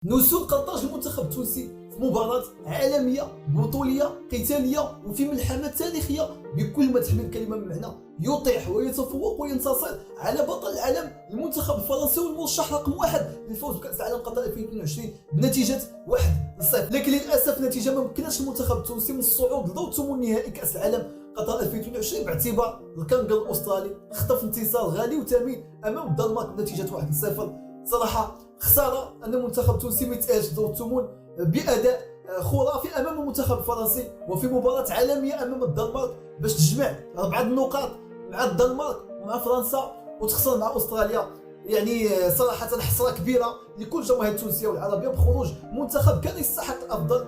نزول قرطاج المنتخب التونسي في مباراة عالمية بطولية قتالية وفي ملحمة تاريخية بكل ما تحمل الكلمة من معنى، يطيح ويتفوق وينتصر على بطل العالم المنتخب الفرنسي والمرشح رقم 1 للفوز بكأس العالم قطر 2022 بنتيجة 1-0. لكن للأسف نتيجة ما مكنتش المنتخب التونسي من الصعود لدور ثمن نهائي كأس العالم قطر 2022 باعتبار الكنغر الأسترالي خطف انتصار غالي وثمين أمام الدنمارك بنتيجة 1-0. صراحة خسارة أن المنتخب التونسي ما يتأهلش دور الثمن بأداء خرافي أمام المنتخب الفرنسي وفي مباراة عالمية أمام الدنمارك باش تجمع 4 النقاط مع الدنمارك ومع فرنسا وتخسر مع أستراليا. يعني صراحة حسرة كبيرة لكل الجماهير التونسية والعربية بخروج منتخب كان يستحق الأفضل،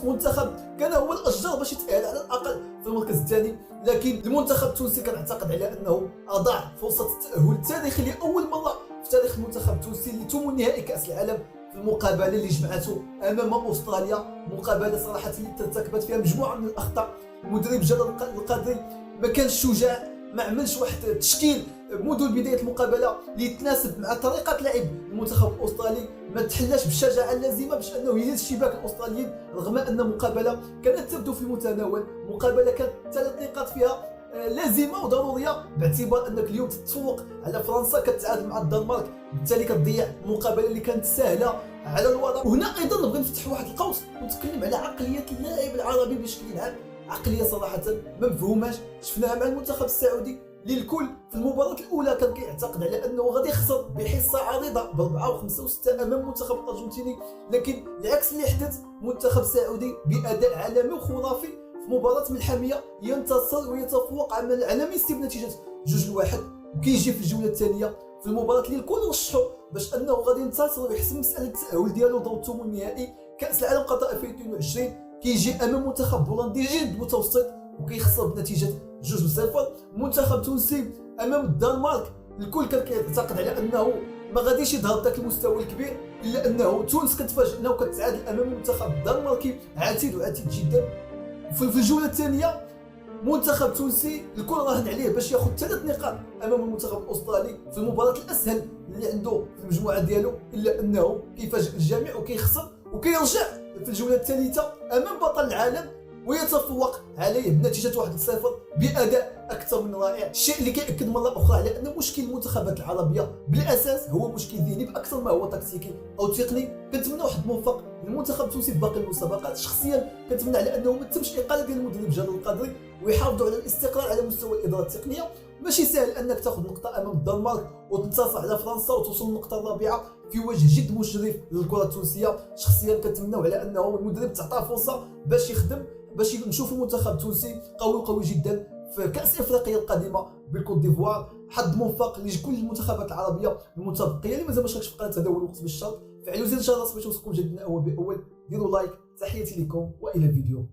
منتخب كان هو الأشجر باش يتأهل على الأقل في المركز الثاني. لكن المنتخب التونسي كان اعتقد على أنه أضاع فرصة التأهل التاريخي لأول مرة في تاريخ المنتخب التونسي لثمن نهائي كأس العالم في المقابله اللي جمعته امام استراليا. مقابله صراحه اللي ارتكبت فيها مجموعه من الاخطاء. المدرب جلال القادري ما كانش شجاع، ما عملش واحد التشكيل منذ بدايه المقابله اللي يتناسب مع طريقه لعب المنتخب الاسترالي، ما تحلاش بالشجاعه اللازمه باش انه يهز شباك الاستراليين رغم ان المقابله كانت تبدو في المتناول. مقابله كانت 3 نقاط فيها لازمه وضروريه باعتبار انك اليوم تتفوق على فرنسا، كتعادل مع الدنمارك، بالتالي كتضيع المقابله اللي كانت سهله على الوضع. وهنا ايضا نبغي نفتح واحد القوس ونتكلم على عقليه اللاعب العربي بشكل عام، عقليه صراحه ما مفهوماش. شفناها مع المنتخب السعودي اللي الكل في المباراه الاولى كان كيعتقد على انه غادي يخسر بحصه عريضه ب4 و5 و6 امام المنتخب الارجنتيني، لكن العكس اللي حدث. منتخب سعودي باداء عالمي وخرافي في مباراة ملحمية ينتصر ويتفوق على ميسي بنتيجة 2-1، وكيجي في الجولة الثانية في المباراة اللي الكل رشحوا باش انه غادي ينتصر ويحسم مسألة التأهل ديالو دور الثمن النهائي كأس العالم قطر 2022، كيجي امام منتخب بولندي جد متوسط وكيخسر بنتيجة 2-0. المنتخب التونسي امام الدنمارك الكل كان كيعتقد على انه ما غاديش يظهر ذاك المستوى الكبير، الا انه تونس كتفاجئنا وكتعادل امام المنتخب الدنماركي عتيد جدا. في الجوله الثانيه منتخب تونسي الكل راهن عليه باش ياخذ 3 نقاط امام المنتخب الاسترالي في المباراه الاسهل اللي عنده في المجموعه ديالو، الا انه كيفاجئ الجميع وكيخسر وكيرجع في الجوله الثالثه امام بطل العالم ويتفوق عليه بنتيجه 1-0 باداء اكثر من رائع. الشيء اللي كيأكد مره اخرى على ان مشكل المنتخبات العربيه بالاساس هو مشكل ذهني باكثر ما هو تكتيكي او تقني. كنتمنى واحد الموفق للمنتخب التونسي في باقي المسابقات. شخصيا كنتمنى على انه ما تمش اقاله ديال المدرب جلال القادري ويحافظوا على الاستقرار على مستوى الاداره التقنيه. ماشي سهل انك تاخذ نقطه امام الدنمارك وتنتصر على فرنسا وتوصل للنقطه الرابعه في وجه جد مشرف للكره التونسيه. شخصيا كنتمنى على انه المدرب تعطاه فرصه باش يخدم، باش نشوفوا المنتخب التونسي قوي جدا في كاس افريقيا القادمه بالكوت ديفوار. حظ موفق لكل المنتخبات العربيه المتبقيه. اللي مازال ما شاركش في القناه هذا هو الوقت بالشرط، فعلوا زر الجرس باش يوصلكم جديد اول باول، ديروا لايك. تحياتي لكم والى فيديو